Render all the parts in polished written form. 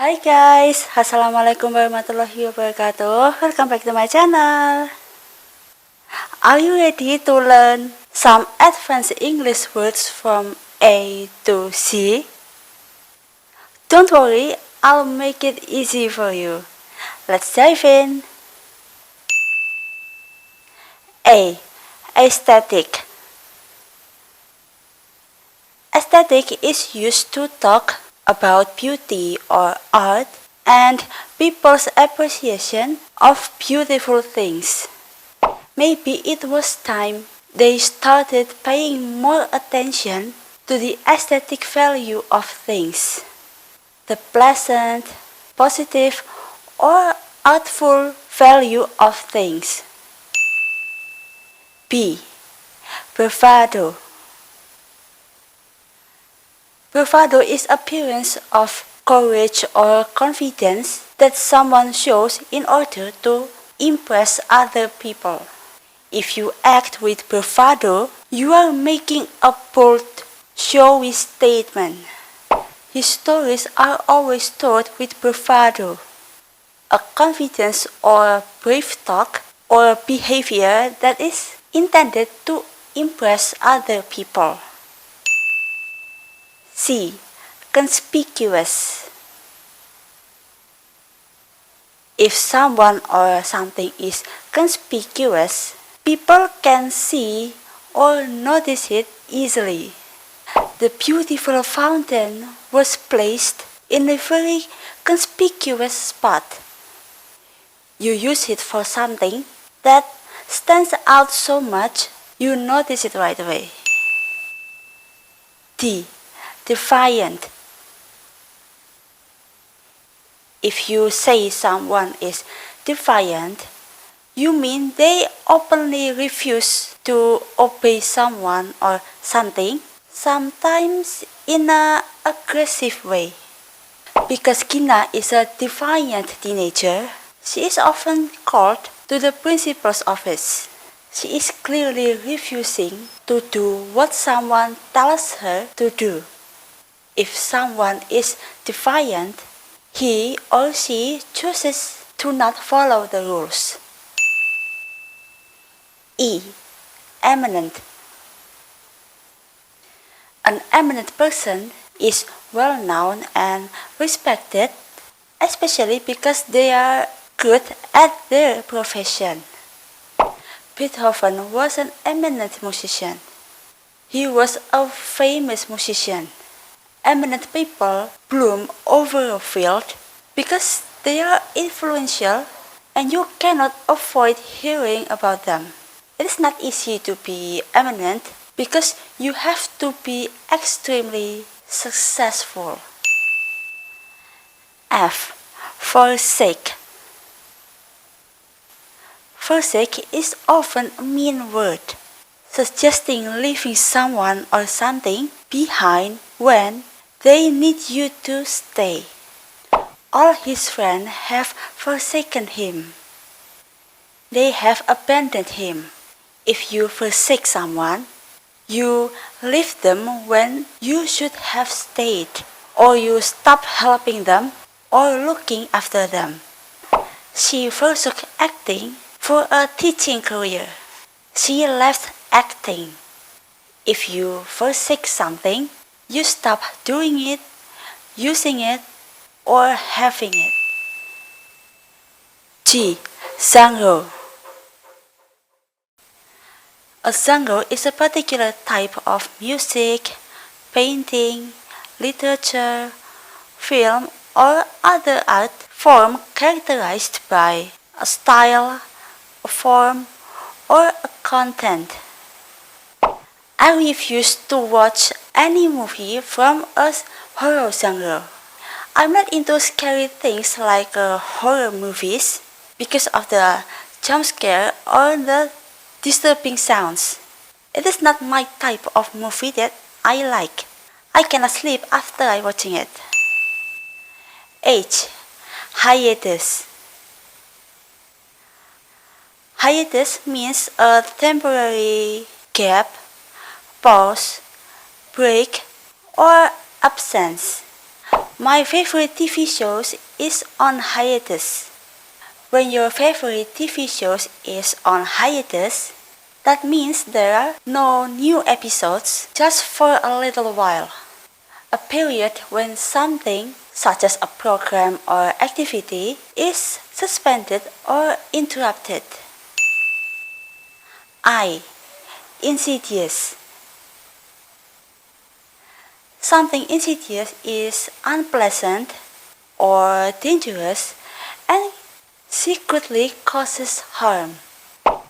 Hi guys, Assalamualaikum warahmatullahi wabarakatuh. Welcome back to my channel. Are you ready to learn some advanced English words from A to Z? Don't worry, I'll make it easy for you. Let's dive in. A. Aesthetic. Aesthetic is used to talk about beauty or art and people's appreciation of beautiful things. Maybe it was time they started paying more attention to the aesthetic value of things. The pleasant, positive, or artful value of things. B. Bravado. Bravado is appearance of courage or confidence that someone shows in order to impress other people. If you act with bravado, you are making a bold, showy statement. His stories are always told with bravado. A confidence or brave talk or behavior that is intended to impress other people. C. Conspicuous. If someone or something is conspicuous, people can see or notice it easily. The beautiful fountain was placed in a very conspicuous spot. You use it for something that stands out so much you notice it right away. D. Defiant. If you say someone is defiant, you mean they openly refuse to obey someone or something, sometimes in an aggressive way. Because Gina is a defiant teenager, she is often called to the principal's office. She is clearly refusing to do what someone tells her to do. If someone is defiant, he or she chooses to not follow the rules. E. Eminent. An eminent person is well known and respected, especially because they are good at their profession. Beethoven was an eminent musician. He was a famous musician. Eminent people bloom over a field because they are influential and you cannot avoid hearing about them. It is not easy to be eminent because you have to be extremely successful. F. Forsake. Forsake is often a mean word, suggesting leaving someone or something behind when they need you to stay. All his friends have forsaken him. They have abandoned him. If you forsake someone, you leave them when you should have stayed, or you stop helping them or looking after them. She forsook acting for a teaching career. She left acting. If you forsake something, you stop doing it, using it, or having it. G. Zango. A zango is a particular type of music, painting, literature, film, or other art form characterized by a style, a form, or a content. I refuse to watch any movie from a horror genre. I'm not into scary things like horror movies because of the jump scare or the disturbing sounds. It is not my type of movie that I like. I cannot sleep after watching it. H. Hiatus. Hiatus means a temporary gap, pause, break, or absence. My favorite TV shows is on hiatus. When your favorite TV shows is on hiatus, that means there are no new episodes just for a little while. A period when something, such as a program or activity, is suspended or interrupted. I. Insidious. Something insidious is unpleasant or dangerous and secretly causes harm.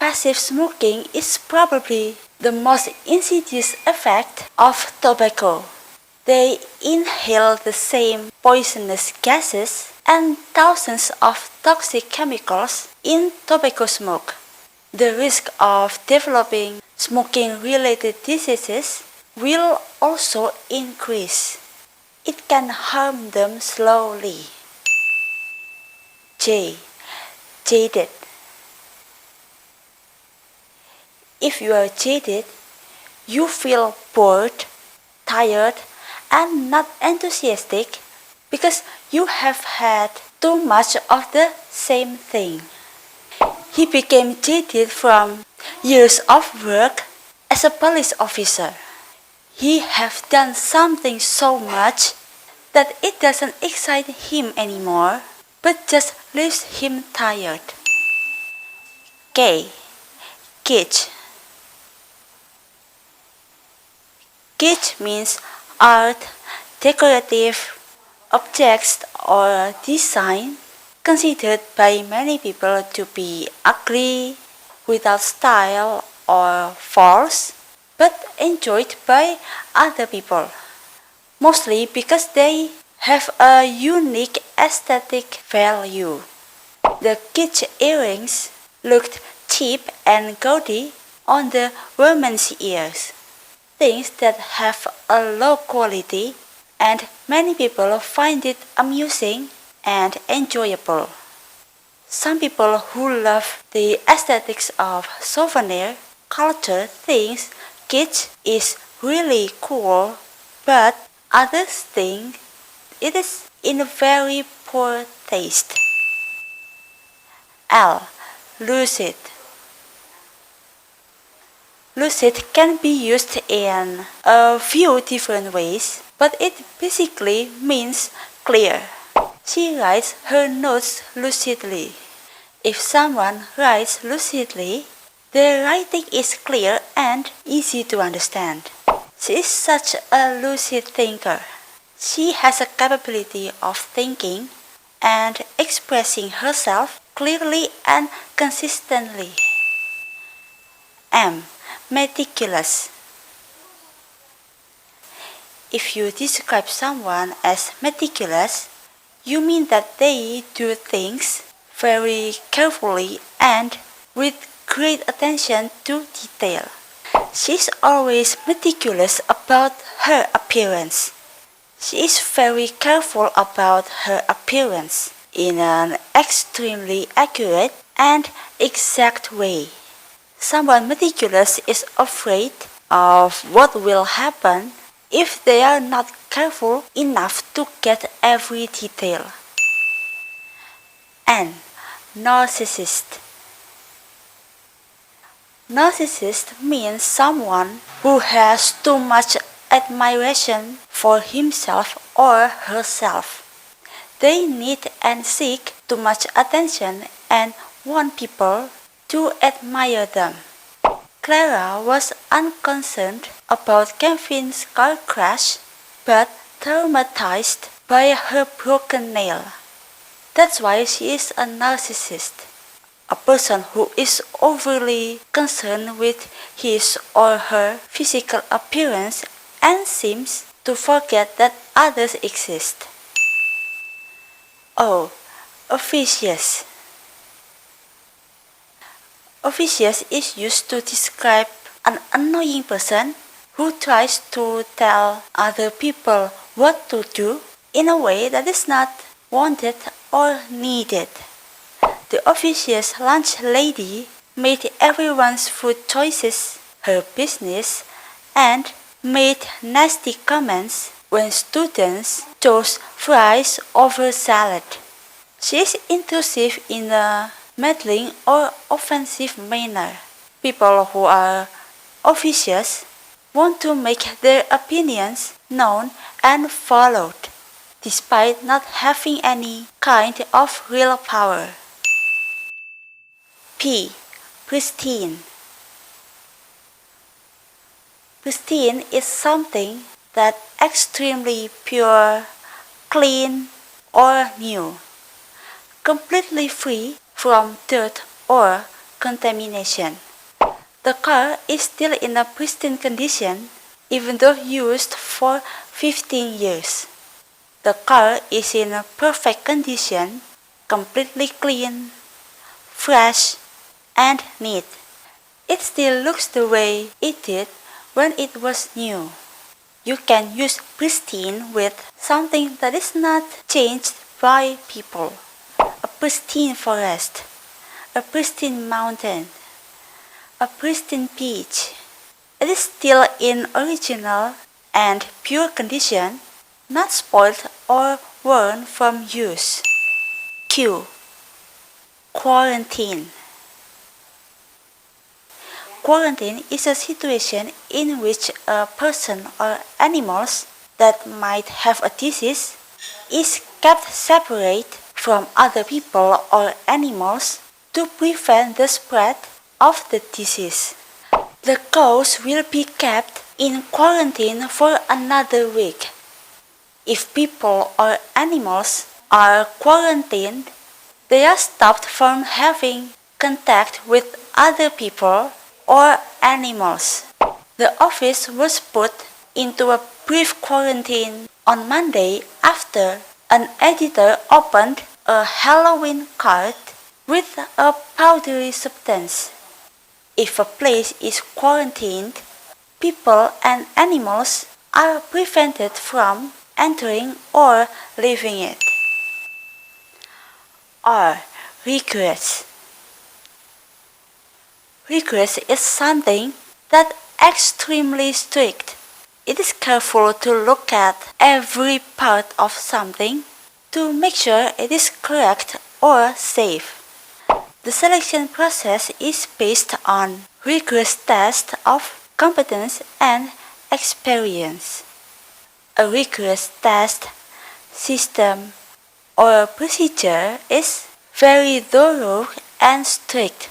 Passive smoking is probably the most insidious effect of tobacco. They inhale the same poisonous gases and thousands of toxic chemicals in tobacco smoke. The risk of developing smoking-related diseases will also increase. It can harm them slowly. J. Jaded. If you are jaded, you feel bored, tired, and not enthusiastic because you have had too much of the same thing. He became jaded from years of work as a police officer. He have done something so much that it doesn't excite him anymore, but just leaves him tired. K. Kitsch. Kitsch means art, decorative objects or design considered by many people to be ugly, without style or false, but enjoyed by other people, mostly because they have a unique aesthetic value. The kitsch earrings looked cheap and gaudy on the women's ears, things that have a low quality, and many people find it amusing and enjoyable. Some people who love the aesthetics of souvenir culture think kitsch is really cool, but others think it is in very poor taste. L. Lucid. Lucid can be used in a few different ways, but it basically means clear. She writes her notes lucidly. If someone writes lucidly, their writing is clear and easy to understand. She is such a lucid thinker. She has a capability of thinking and expressing herself clearly and consistently. M. Meticulous. If you describe someone as meticulous, you mean that they do things very carefully and with great attention to detail. She's always meticulous about her appearance. She is very careful about her appearance in an extremely accurate and exact way. Someone meticulous is afraid of what will happen if they are not careful enough to get every detail. N. Narcissist. Narcissist means someone who has too much admiration for himself or herself. They need and seek too much attention and want people to admire them. Clara was unconcerned about Kevin's car crash, but traumatized by her broken nail. That's why she is a narcissist, a person who is overly concerned with his or her physical appearance and seems to forget that others exist. O. Officious. Officious is used to describe an annoying person who tries to tell other people what to do in a way that is not wanted or needed. The officious lunch lady made everyone's food choices her business and made nasty comments when students chose fries over salad. She is intrusive in a meddling or offensive manner. People who are officious want to make their opinions known and followed, despite not having any kind of real power. P. Pristine. Pristine is something that extremely pure, clean, or new, completely free from dirt or contamination. The car is still in a pristine condition even though used for 15 years. The car is in a perfect condition, completely clean, fresh, and neat. It still looks the way it did when it was new. You can use pristine with something that is not changed by people. A pristine forest, a pristine mountain, a pristine beach. It is still in original and pure condition, not spoiled or worn from use. Q. Quarantine. Quarantine is a situation in which a person or animals that might have a disease is kept separate from other people or animals to prevent the spread of the disease. The cows will be kept in quarantine for another week. If people or animals are quarantined, they are stopped from having contact with other people or animals. The office was put into a brief quarantine on Monday after an editor opened a Halloween card with a powdery substance. If a place is quarantined, people and animals are prevented from entering or leaving it. R. Regrets. Regrets is something that extremely strict. It is careful to look at every part of something to make sure it is correct or safe. The selection process is based on rigorous tests of competence and experience. A rigorous test, system, or procedure is very thorough and strict.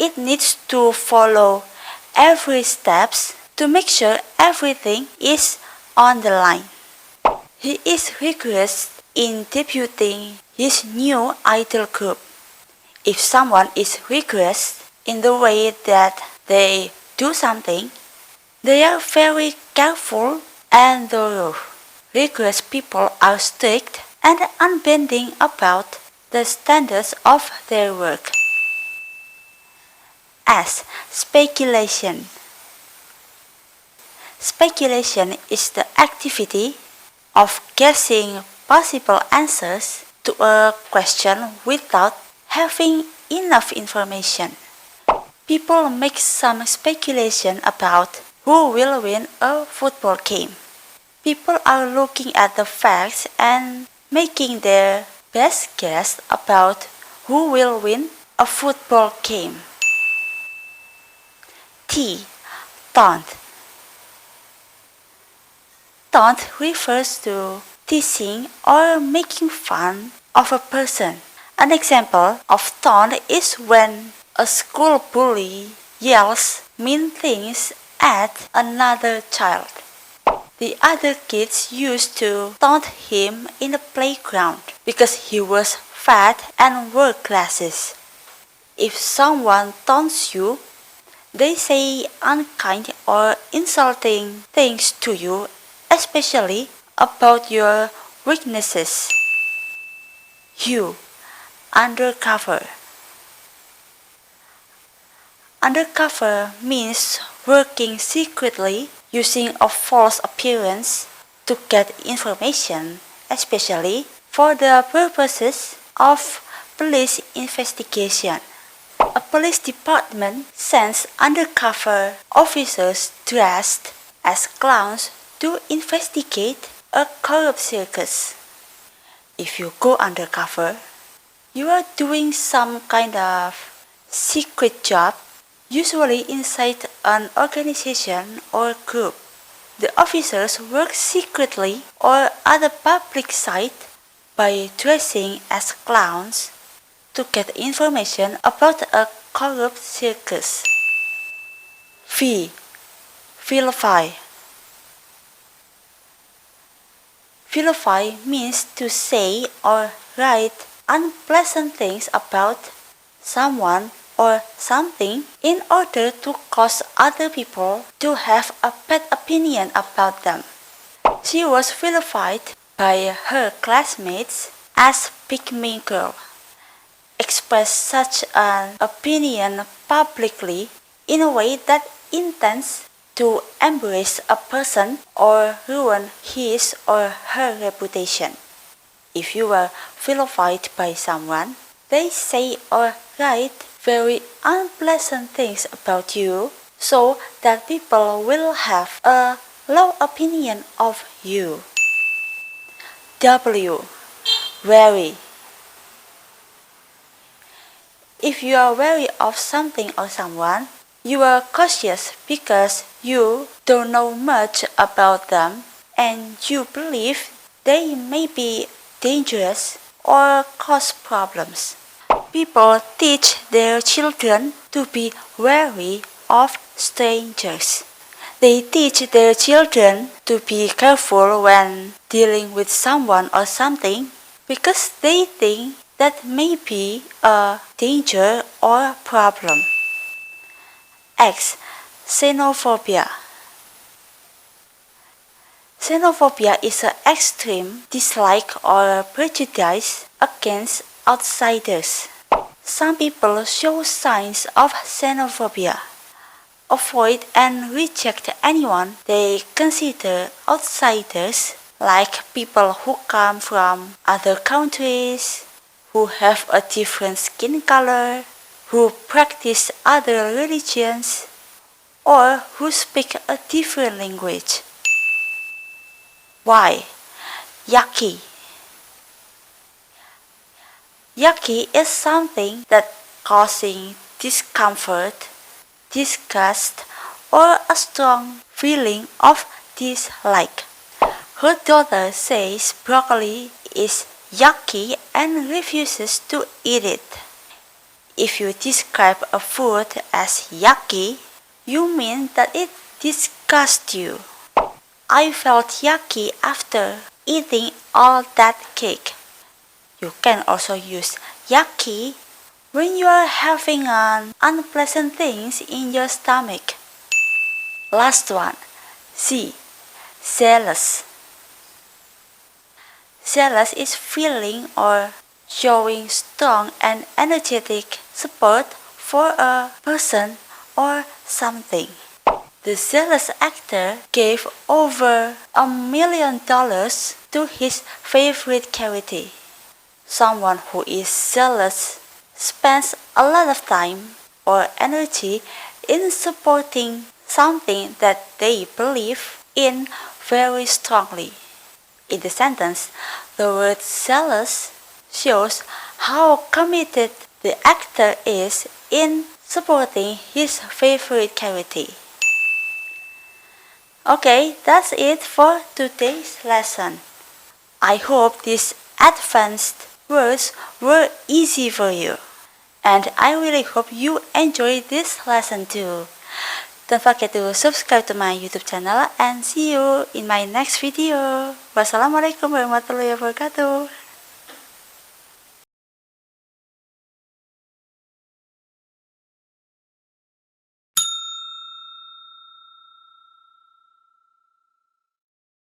It needs to follow every steps to make sure everything is on the line. He is rigorous in debuting his new idol group. If someone is rigorous in the way that they do something, they are very careful and thorough. Rigorous people are strict and unbending about the standards of their work. S. Speculation. Speculation is the activity of guessing possible answers to a question without having enough information. People make some speculation about who will win a football game. People are looking at the facts and making their best guess about who will win a football game. T. Taunt. Taunt refers to teasing or making fun of a person. An example of taunt is when a school bully yells mean things at another child. The other kids used to taunt him in the playground because he was fat and wore glasses. If someone taunts you, they say unkind or insulting things to you, especially about your weaknesses. U. Undercover. Undercover means working secretly using a false appearance to get information, especially for the purposes of police investigation. A police department sends undercover officers dressed as clowns to investigate a corrupt circus. If you go undercover, you are doing some kind of secret job, usually inside an organization or group. The officers work secretly or at a public site by dressing as clowns to get information about a corrupt circus. Vilify. Vilify means to say or write unpleasant things about someone or something in order to cause other people to have a bad opinion about them. She was vilified by her classmates as pygmy girl. Expressed such an opinion publicly in a way that intends to embrace a person or ruin his or her reputation. If you were vilified by someone, they say or write very unpleasant things about you so that people will have a low opinion of you. Wary. If you are wary of something or someone, you are cautious because you don't know much about them and you believe they may be dangerous or cause problems. People teach their children to be wary of strangers. They teach their children to be careful when dealing with someone or something because they think that may be a danger or problem. X. Xenophobia. Xenophobia is an extreme dislike or prejudice against outsiders. Some people show signs of xenophobia, avoid and reject anyone they consider outsiders, like people who come from other countries, who have a different skin color, who practice other religions, or who speak a different language. Why? Yucky. Yucky is something that causing discomfort, disgust, or a strong feeling of dislike. Her daughter says broccoli is yucky and refuses to eat it. If you describe a food as yucky, you mean that it disgusts you. I felt yucky after eating all that cake. You can also use yucky when you are having an unpleasant things in your stomach. Last one. C. Zealous. Zealous is feeling or showing strong and energetic support for a person or something. The zealous actor gave over $1 million to his favorite charity. Someone who is zealous spends a lot of time or energy in supporting something that they believe in very strongly. In the sentence, the word zealous shows how committed the actor is in supporting his favorite charity. Okay, that's it for today's lesson. I hope these advanced words were easy for you. And I really hope you enjoyed this lesson too. Don't forget to subscribe to my YouTube channel and see you in my next video. Wassalamualaikum warahmatullahi wabarakatuh.